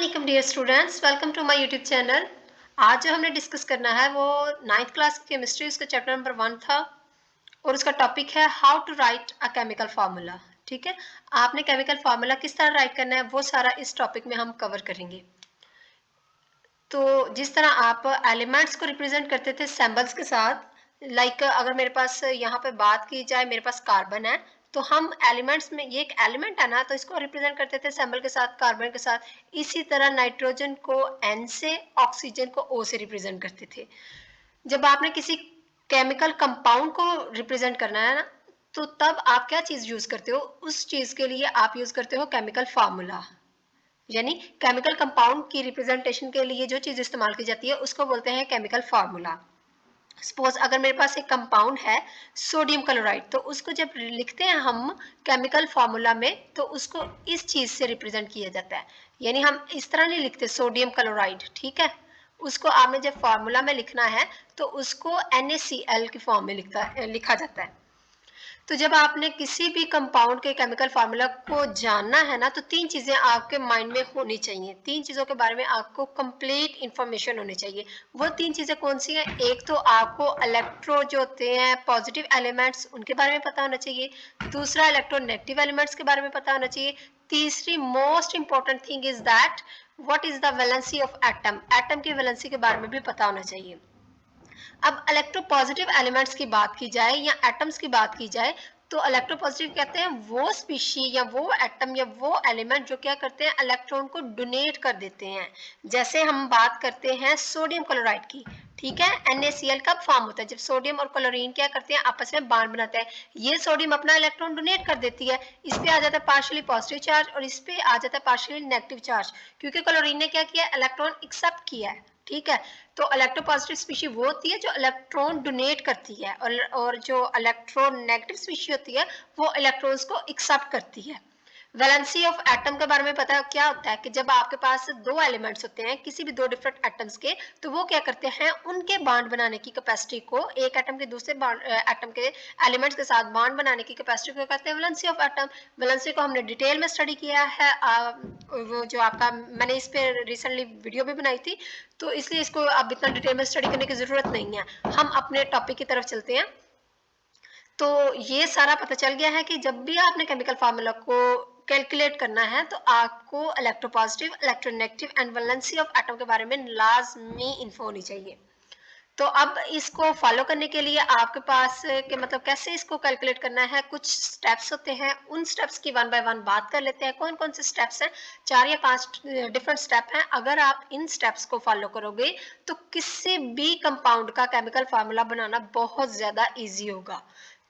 वालेकुम dear students, welcome to my YouTube channel. आज जो हमने डिस्कस करना है वो 9th क्लास की केमिस्ट्री, उसका चैप्टर नंबर 1 था और उसका टॉपिक है how to write a chemical formula. ठीक है, आपने केमिकल फार्मूला किस तरह राइट करना है वो सारा इस टॉपिक में हम कवर करेंगे। तो जिस तरह आप एलिमेंट्स को रिप्रेजेंट करते थे सिंबल्स के साथ, अगर मेरे पास यहाँ पे बात की जाए, मेरे पास कार्बन है तो हम एलिमेंट्स में, ये एक एलिमेंट है ना, तो इसको रिप्रेजेंट करते थे सिंबल के साथ, कार्बन के साथ। इसी तरह नाइट्रोजन को N से, ऑक्सीजन को O से रिप्रेजेंट करते थे। जब आपने किसी केमिकल कंपाउंड को रिप्रेजेंट करना है ना, तो तब आप क्या चीज यूज करते हो? उस चीज के लिए आप यूज करते हो केमिकल फार्मूला। यानी केमिकल कंपाउंड की रिप्रेजेंटेशन के लिए जो चीज इस्तेमाल की जाती है उसको बोलते हैं केमिकल फार्मूला। सपोज अगर मेरे पास एक कंपाउंड है सोडियम क्लोराइड, तो उसको जब लिखते हैं हम केमिकल फार्मूला में, तो उसको इस चीज से रिप्रेजेंट किया जाता है। यानी हम इस तरह नहीं लिखते सोडियम क्लोराइड, ठीक है। उसको आपने जब फार्मूला में लिखना है तो उसको NaCl की फॉर्म में लिखा जाता है। तो जब आपने किसी भी कंपाउंड के केमिकल फार्मूला को जानना है ना, तो तीन चीजें आपके माइंड में होनी चाहिए। तीन चीजों के बारे में आपको कंप्लीट इंफॉर्मेशन होनी चाहिए। वो तीन चीजें कौन सी हैं? एक तो आपको इलेक्ट्रो जो होते हैं, पॉजिटिव एलिमेंट्स, उनके बारे में पता होना चाहिए। दूसरा इलेक्ट्रोनेगेटिव एलिमेंट्स के बारे में पता होना चाहिए। तीसरी most important thing is that what is the valency of atom, atom की वैलेंसी के बारे में भी पता होना चाहिए। अब इलेक्ट्रोपॉजिटिव एलिमेंट्स की बात की जाए या एटम्स की बात की जाए, तो इलेक्ट्रोपॉजिटिव कहते हैं वो स्पीशी या वो एटम या वो एलिमेंट जो क्या करते हैं, इलेक्ट्रॉन को डोनेट कर देते हैं। जैसे हम बात करते हैं सोडियम क्लोराइड की, ठीक है। NaCl कब फॉर्म होता है? जब सोडियम और क्लोरीन क्या करते हैं, आपस में बॉन्ड बनाते हैं। ये सोडियम अपना इलेक्ट्रॉन डोनेट कर देती है, इस पे आ जाता है पार्शियली पॉजिटिव चार्ज और इस पे आ जाता है पार्शियली नेगेटिव चार्ज, क्योंकि क्लोरीन ने क्या किया, इलेक्ट्रॉन एक्सेप्ट किया है, ठीक है। तो इलेक्ट्रोपॉजिटिव स्पीशी वो होती है जो इलेक्ट्रॉन डोनेट करती है, और जो इलेक्ट्रॉन नेगेटिव स्पीशी होती है वो इलेक्ट्रॉन्स को एक्सेप्ट करती है। वैलेंसी ऑफ एटम के बारे में पता है क्या होता है? कि जब आपके पास दो एलिमेंट्स होते हैं, किसी भी दो डिफरेंट एटम्स के, तो वो क्या करते हैं, उनके बॉन्ड बनाने की कैपेसिटी को, एक एटम के दूसरे एटम के एलिमेंट्स के साथ बॉन्ड बनाने की कैपेसिटी को कहते हैं वैलेंसी ऑफ एटम। वैलेंसी को हमने डिटेल में स्टडी किया है। वो जो आपका, मैंने इस पे रिसेंटली वीडियो भी बनाई थी, तो इसलिए इसको अब इतना डिटेल में स्टडी करने की जरूरत नहीं है। हम अपने टॉपिक की तरफ चलते हैं। तो ये सारा पता चल गया है कि जब भी आपने केमिकल फार्मूला को कैलकुलेट करना है तो आपको electropositive, electronegative and valency of atom के बारे में लाजमी इंफो होनी चाहिए। तो अब इसको फॉलो करने के लिए आपके पास के मतलब कैसे इसको कैलकुलेट करना है, कुछ स्टेप्स होते हैं। उन स्टेप्स की वन बाय वन बात कर लेते हैं। कौन कौन से स्टेप्स हैं? 4 या 5 डिफरेंट स्टेप हैं। अगर आप इन स्टेप्स को फॉलो करोगे तो किसी भी कंपाउंड का केमिकल फार्मूला बनाना बहुत ज्यादा इजी होगा।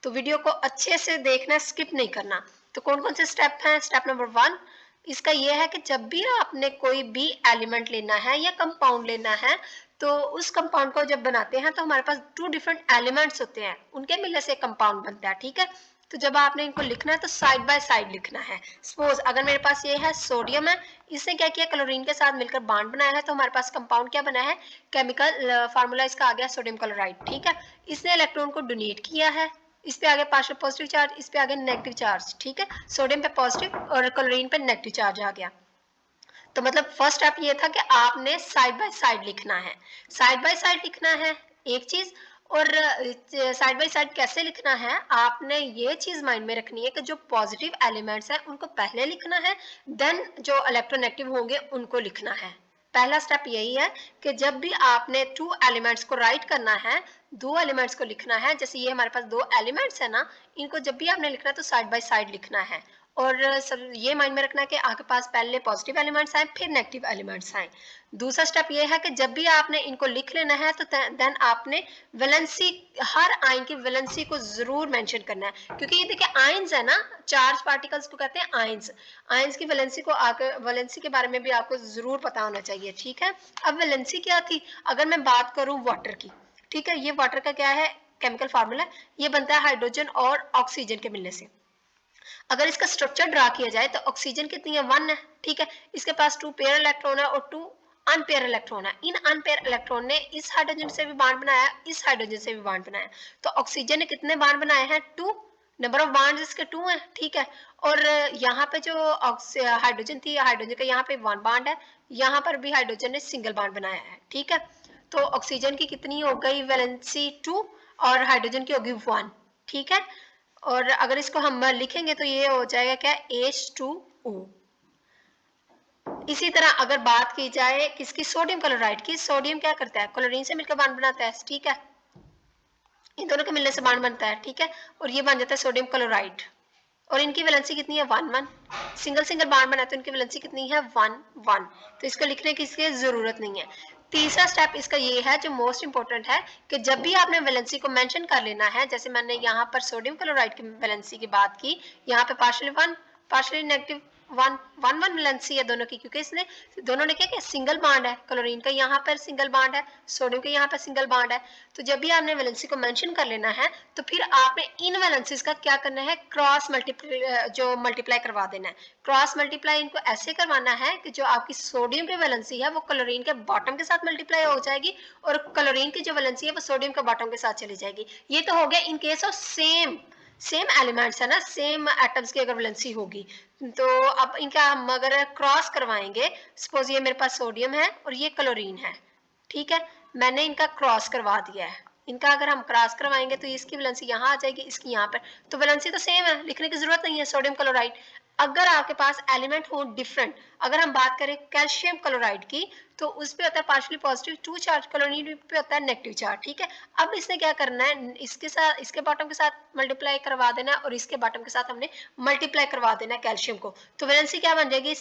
तो वीडियो को अच्छे से देखना, स्किप नहीं करना। तो कौन कौन से स्टेप हैं? स्टेप नंबर 1 इसका यह है कि जब भी आपने कोई भी एलिमेंट लेना है या कंपाउंड लेना है, तो उस कंपाउंड को जब बनाते हैं तो हमारे पास 2 डिफरेंट एलिमेंट्स होते हैं, उनके मिलने से कंपाउंड बनता है, ठीक है। तो जब आपने इनको लिखना है तो साइड बाय साइड लिखना है। सपोज अगर मेरे पास ये है सोडियम है, इसने क्या किया, क्लोरीन के साथ मिलकर बॉन्ड बनाया है, तो हमारे पास कंपाउंड क्या बना है, केमिकल फार्मूला इसका आ गया सोडियम क्लोराइड, ठीक है। इसने इलेक्ट्रॉन को डोनेट किया है, इस पे आगे पार्शियल पॉजिटिव चार्ज, इस पे आगे नेगेटिव चार्ज, ठीक है। सोडियम पे पॉजिटिव और क्लोरीन पे नेगेटिव चार्ज आ गया। तो मतलब फर्स्ट स्टेप ये था कि आपने साइड बाय साइड लिखना है। साइड बाय साइड लिखना है एक चीज, और साइड बाय साइड कैसे लिखना है, आपने ये चीज माइंड में रखनी है कि जो पॉजिटिव एलिमेंट्स हैं उनको पहले लिखना है, देन जो इलेक्ट्रोनेगेटिव होंगे उनको लिखना है। पहला स्टेप यही है कि जब भी आपने 2 एलिमेंट्स को राइट करना है, दो एलिमेंट्स को लिखना है, जैसे ये हमारे पास 2 एलिमेंट्स है ना, इनको जब भी आपने लिखना है तो साइड बाय साइड लिखना है। और सब ये माइंड में रखना है कि आपके पास पहले पॉजिटिव एलिमेंट्स आए फिर नेगेटिव एलिमेंट्स आए। दूसरा स्टेप ये है कि जब भी आपने इनको लिख लेना है तो देन आपने वैलेंसी, हर आयन की वैलेंसी को जरूर मेंशन करना है, क्योंकि ये देखिए आयंस है ना, चार्ज पार्टिकल्स को कहते हैं आयंस। आयंस की वैलेंसी को वैलेंसी के बारे में भी आपको जरूर पता होना चाहिए, ठीक है। अब वैलेंसी क्या थी? अगर मैं बात करूं वाटर की, ठीक है, ये वाटर का क्या है, केमिकल फार्मूला, ये बनता है हाइड्रोजन और ऑक्सीजन के मिलने से। अगर इसका स्ट्रक्चर ड्रा किया जाए तो ऑक्सीजन कितनी है, 1 है, ठीक है। इसके पास 2 पेयर इलेक्ट्रॉन है और 2 अनपेयर इलेक्ट्रॉन है। इन अनपेयर इलेक्ट्रॉन ने इस हाइड्रोजन से भी बॉन्ड बनाया, इस हाइड्रोजन से भी बॉन्ड बनाया। तो ऑक्सीजन ने कितने बॉन्ड बनाए हैं, 2, नंबर ऑफ बॉन्ड्स इसके 2 है, ठीक है। और यहाँ पे जो हाइड्रोजन थी, हाइड्रोजन का यहाँ पे 1 बॉन्ड है, यहाँ पर भी हाइड्रोजन ने सिंगल बॉन्ड बनाया है, ठीक है। तो ऑक्सीजन की कितनी हो गई वैलेंसी 2 और हाइड्रोजन की होगी 1, ठीक है। और अगर इसको हम लिखेंगे तो ये हो जाएगा क्या, H2O। इसी तरह अगर बात की जाए किसकी, सोडियम क्लोराइड की, सोडियम क्या करता है, क्लोरीन से मिलकर बॉन्ड बनाता है, ठीक है। इन दोनों के मिलने से बॉन्ड बनता है, ठीक है। और ये बन जाता है सोडियम क्लोराइड। और इनकी वैलेंसी कितनी है, 1 1। सिंगल सिंगल बॉन्ड बनाते हैं, इनकी वैलेंसी कितनी है, 1 1। तो इसको लिखने की इसकी जरूरत नहीं है। तीसरा स्टेप इसका ये है जो मोस्ट इंपॉर्टेंट है कि जब भी आपने वैलेंसी को मेंशन कर लेना है, जैसे मैंने यहाँ पर सोडियम क्लोराइड की वैलेंसी की बात की, यहाँ पे पार्शियली 1 पार्शियली नेगेटिव 1 1 1 वैलेंसी है दोनों की, क्योंकि इसने दोनों ने क्या किया, सिंगल बॉन्ड है, क्लोरीन का यहाँ पर सिंगल बॉन्ड है, सोडियम का यहाँ पर सिंगल बॉन्ड है। तो जब भी आपने वैलेंसी को मेंशन कर लेना है तो फिर आपने इन वैलेंसीज का क्या करना है, क्रॉस मल्टीप्लाई करवा देना है। क्रॉस मल्टीप्लाई इनको ऐसे करवाना है कि जो आपकी सोडियम की वैलेंसी है वो क्लोरीन के बॉटम के साथ मल्टीप्लाई हो जाएगी और क्लोरीन की जो वैलेंसी है वो सोडियम के बॉटम के साथ चली जाएगी। ये तो हो गया in case of same elements है ना, सेम एटम्स की अगर वैलेंसी होगी। तो अब इनका हम अगर क्रॉस करवाएंगे, सपोज ये मेरे पास सोडियम है और ये क्लोरीन है, ठीक है। मैंने इनका क्रॉस करवा दिया है, इनका अगर हम क्रॉस करवाएंगे तो इसकी वैलेंसी यहाँ आ जाएगी, इसकी यहाँ पर, तो वैलेंसी तो सेम है, लिखने की जरूरत नहीं है, सोडियम क्लोराइड। अगर आपके पास एलिमेंट हो डिफरेंट, अगर हम बात करें कैल्शियम क्लोराइड की, तो उस पे होता है पार्शियली पॉजिटिव 2 चार्ज, क्लोरीन पे होता है नेगेटिव चार्ज, ठीक है। अब इसने क्या करना है, इसके साथ इसके बॉटम के साथ मल्टीप्लाई करवा देना और इसके बॉटम के साथ हमने मल्टीप्लाई करवा देना कैल्शियम को, तो वैलेंसी क्या बन जाएगी,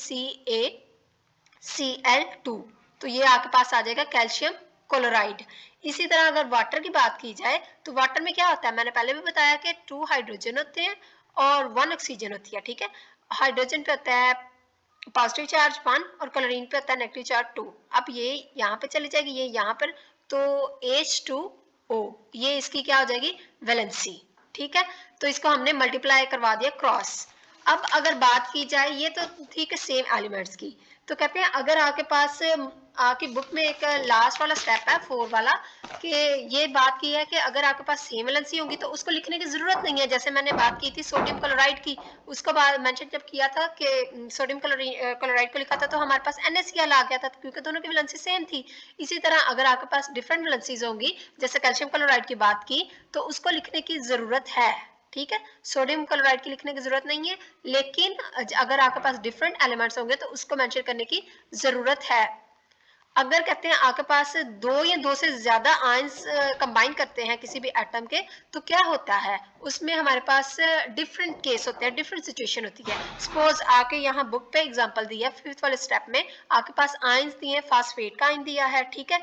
CaCl2। तो ये आपके पास आ जाएगा कैल्शियम क्लोराइड। इसी तरह अगर वाटर की बात की जाए तो वाटर में क्या होता है, मैंने पहले भी बताया कि 2 हाइड्रोजन होते हैं और 1 ऑक्सीजन होती है, ठीक है। हाइड्रोजन पे होता है पॉजिटिव चार्ज 1 और क्लोरीन पे होता है नेगेटिव चार्ज 2। अब ये यहाँ पे चली जाएगी, ये यहाँ पर, तो H2O ये इसकी क्या हो जाएगी, वैलेंसी, ठीक है। तो इसको हमने मल्टीप्लाई करवा दिया क्रॉस। अब अगर बात की जाए, ये तो ठीक है सेम एलिमेंट्स की, तो कहते हैं अगर आपके पास आपकी बुक में एक लास्ट वाला स्टेप है 4 वाला, कि ये बात की है कि अगर आपके पास सेम वैलेंसी होगी तो उसको लिखने की जरूरत नहीं है। जैसे मैंने बात की थी सोडियम क्लोराइड की, उसको बाद मेंशन जब किया था कि सोडियम क्लोराइड को लिखा था तो हमारे पास NaCl आ गया था, क्योंकि दोनों की वैलेंसी सेम थी। इसी तरह अगर आपके पास डिफरेंट वैलेंसीज होंगी, जैसे कैल्शियम क्लोराइड की बात की, तो उसको लिखने की जरूरत है, ठीक है। सोडियम क्लोराइड की लिखने की जरूरत नहीं है, लेकिन अगर आपके पास डिफरेंट एलिमेंट्स होंगे तो उसको मेंशन करने की जरूरत है। अगर कहते हैं आपके पास दो या दो से ज्यादा आयंस कंबाइन करते हैं किसी भी एटम के, तो क्या होता है उसमें हमारे पास डिफरेंट केस होते हैं, डिफरेंट सिचुएशन होती है। सपोज आपके यहाँ बुक पे एग्जांपल दिया है 5th वाले स्टेप में, आपके पास आयंस दिए हैं, फास्फेट का आयन दिया है, ठीक है,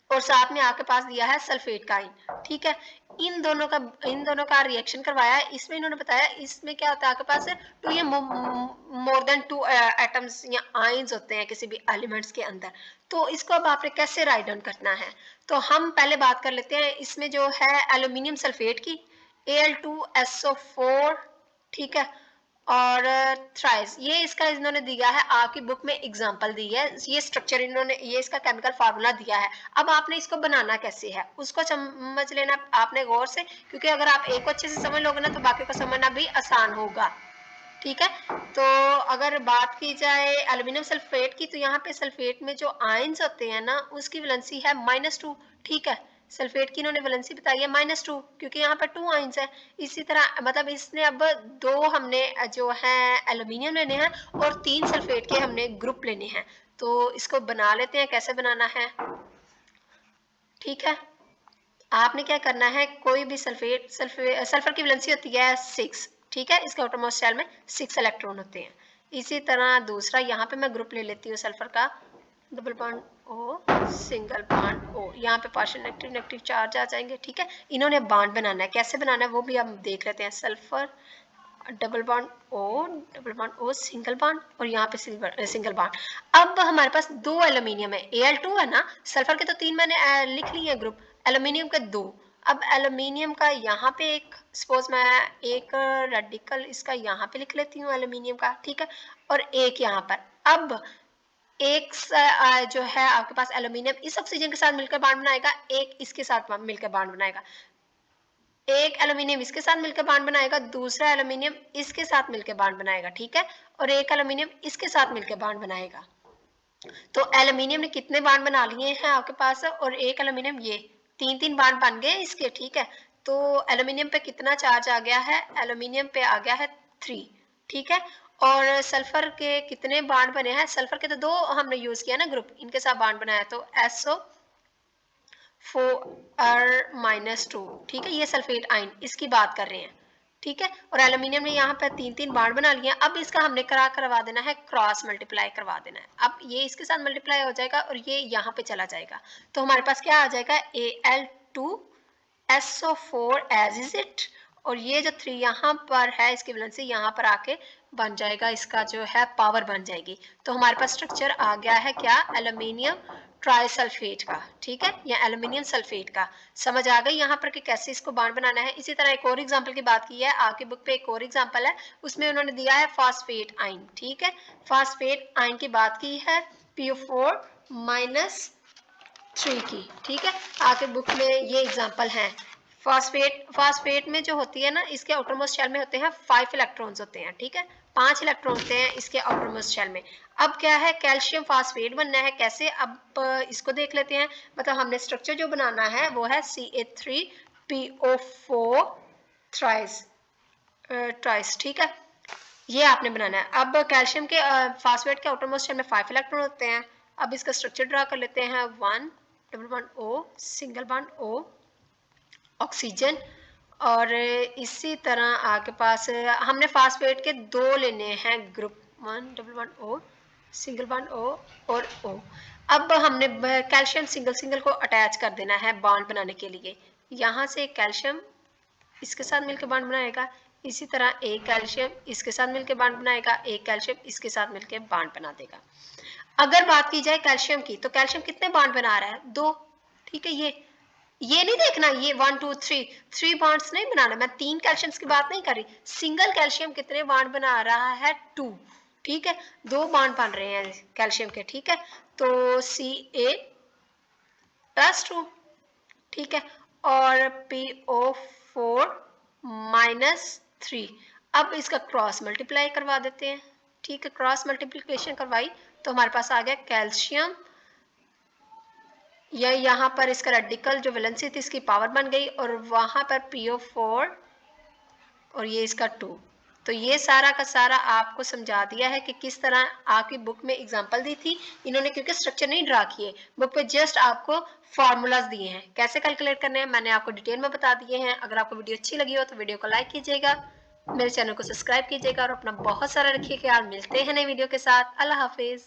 और साथ में आपके पास दिया है सल्फेट का आयन, ठीक है। इन दोनों का रिएक्शन करवाया है। इसमें इन्होंने बताया इसमें क्या होता है आपके पास 2 या मोर देन 2 एटम्स या आयंस होते हैं किसी भी एलिमेंट्स के अंदर। तो इसको अब आपने कैसे राइट डाउन करना है, तो हम पहले बात कर लेते हैं इसमें जो है एल्यूमिनियम सल्फेट की, Al2SO4, ठीक है, और थ्राइस, ये इसका इन्होंने दिया है आपकी बुक में एग्जांपल दी है, ये स्ट्रक्चर इन्होंने, ये इसका केमिकल फार्मूला दिया है। अब आपने इसको बनाना कैसे है उसको समझ लेना आपने गौर से, क्योंकि अगर आप एक को अच्छे से समझ लोगे ना तो बाकी को समझना भी आसान होगा, ठीक है। तो अगर बात की जाए एल्यूमिनियम सल्फेट की, तो यहाँ पे सल्फेट में जो आयंस होते हैं ना उसकी वैलेंसी है -2, ठीक है। सल्फेट की इन्होंने वैलेंसी बताई है -2, क्योंकि यहाँ पर 2 आयंस है। इसी तरह मतलब इसने अब 2 हमने जो है एल्यूमिनियम लेने हैं और 3 सल्फेट के हमने ग्रुप लेने हैं। तो इसको बना लेते हैं, कैसे बनाना है, ठीक है। आपने क्या करना है, कोई भी सल्फर की वैलेंसी होती है 6, ठीक है, इसके आउटरमोस्ट शेल में 6 इलेक्ट्रॉन होते हैं। इसी तरह दूसरा यहाँ पे मैं ग्रुप ले लेती हूँ सल्फर का, double bond O single bond O, यहाँ पे पार्शियल नेगेटिव नेगेटिव चार्ज आ जाएंगे, ठीक है। इन्होंने बॉन्ड बनाना है, कैसे बनाना है वो भी हम देख लेते हैं। Sulphur double bond O single bond और यहाँ पे सिंगल बॉन्ड। अब हमारे पास 2 एल्यूमिनियम है, Al2 है ना, सल्फर के तो 3 मैंने लिख लिए हैं ग्रुप, एल्यूमिनियम के 2। अब एल्यूमिनियम का यहाँ पे एक, सपोज मैं एक रेडिकल इसका यहाँ पे लिख लेती हूँ एल्यूमिनियम का, ठीक है, और एक यहाँ पर। अब एक जो है आपके पास एल्यूमिनियम इस ऑक्सीजन के साथ मिलकर बॉन्ड बनाएगा, एक इसके साथ मिलकर बॉन्ड बनाएगा। एक एल्यूमिनियम इसके साथ मिलकर बॉन्ड बनाएगा, दूसरा एल्यूमिनियम इसके साथ मिलकर बॉन्ड बनाएगा, ठीक है, और एक एल्यूमिनियम इसके साथ मिलकर बॉन्ड बनाएगा। तो एल्यूमिनियम ने कितने बॉन्ड बना लिए हैं आपके पास, और एक एल्यूमिनियम ये तीन तीन बॉन्ड बन गए इसके, ठीक है। तो एल्यूमिनियम पे कितना चार्ज आ गया है, एल्यूमिनियम पे आ गया है 3, ठीक है। और सल्फर के कितने बॉन्ड बने हैं, सल्फर के तो 2 हमने यूज किया ना ग्रुप, इनके साथ बॉन्ड बनाया, तो SO4R-2, ठीक है, ये सल्फेट आयन इसकी बात कर रहे हैं, ठीक है। और एल्यूमिनियम ने यहाँ पर 3 बॉन्ड बना लिए। अब इसका हमने करवा देना है, क्रॉस मल्टीप्लाई करवा देना है। अब ये इसके साथ मल्टीप्लाई हो जाएगा और ये यहाँ पे चला जाएगा, तो हमारे पास क्या आ जाएगा, Al2SO4 एज इज इट, और ये जो 3 यहाँ पर है इसकी वैलेंसी यहाँ पर आके बन जाएगा, इसका जो है पावर बन जाएगी। तो हमारे पास स्ट्रक्चर आ गया है क्या, एल्यूमिनियम ट्राइसल्फेट का, ठीक है, या एल्यूमिनियम सल्फेट का। समझ आ गई यहाँ पर कि कैसे इसको बॉन्ड बनाना है। इसी तरह एक और एग्जांपल की बात की है, आपकी बुक पे एक और एग्जांपल है, उसमें उन्होंने दिया है फास्फेट आयन, ठीक है, फास्फेट आयन की बात की है, PO4-3 की, ठीक है। आपके बुक में ये एग्जांपल है। फास्फेट में जो होती है ना, इसके आउटरमोस्ट शेल में होते हैं 5 इलेक्ट्रॉन्स होते हैं, ठीक है, 5 इलेक्ट्रॉन होते हैं इसके आउटरमोस्ट शेल में। अब क्या है, कैल्शियम फास्फेट बनना है, कैसे, अब इसको देख लेते हैं। मतलब हमने स्ट्रक्चर जो बनाना है वो है CA3PO4 ट्राइस, ठीक है, ये आपने बनाना है। अब कैल्शियम के फास्फेट के आउटरमोस्ट शेल में 5 इलेक्ट्रॉन होते हैं। अब इसका स्ट्रक्चर ड्रा कर लेते हैं, 1 double bond O, single bond O, oxygen. और इसी तरह आपके पास हमने फास्फेट के 2 लेने हैं group, 1 double bond O, single bond O और O। अब हमने कैल्शियम सिंगल को अटैच कर देना है बॉन्ड बनाने के लिए। यहाँ से कैल्शियम इसके साथ मिलकर बॉन्ड बनाएगा, इसी तरह एक कैल्शियम इसके साथ मिलकर बॉन्ड बनाएगा, एक कैल्शियम इसके साथ मिलकर बॉन्ड बना देगा। अगर बात की जाए कैल्शियम की, तो कैल्शियम कितने बॉन्ड बना रहा है, 2, ठीक है। ये नहीं देखना, ये 1 2 3 बॉन्ड्स नहीं बनाना, मैं 3 कैल्शियम्स की बात नहीं कर रही। सिंगल कैल्शियम कितने बॉन्ड बना रहा है, 2, ठीक है, 2 बॉन्ड बन रहे हैं कैल्शियम के, ठीक है। तो Ca+2, ठीक है, और PO4-3। अब इसका क्रॉस मल्टीप्लाई करवा देते हैं, ठीक है, क्रॉस मल्टीप्लिकेशन करवाई तो हमारे पास आ गया कैल्शियम, या यहाँ पर इसका रेडिकल जो वैलेंसी थी इसकी पावर बन गई, और वहां पर PO4 और ये इसका 2। तो ये सारा का सारा आपको समझा दिया है कि किस तरह आपकी बुक में एग्जांपल दी थी इन्होंने, क्योंकि स्ट्रक्चर नहीं ड्रा किए, बुक पे जस्ट आपको फार्मूलाज दिए हैं, कैसे कैलकुलेट करने हैं मैंने आपको डिटेल में बता दिए हैं। अगर आपको वीडियो अच्छी लगी हो तो वीडियो को लाइक कीजिएगा, मेरे चैनल को सब्सक्राइब कीजिएगा, और अपना बहुत सारा रखिए ख्याल। मिलते हैं नई वीडियो के साथ। अल्लाह हाफिज।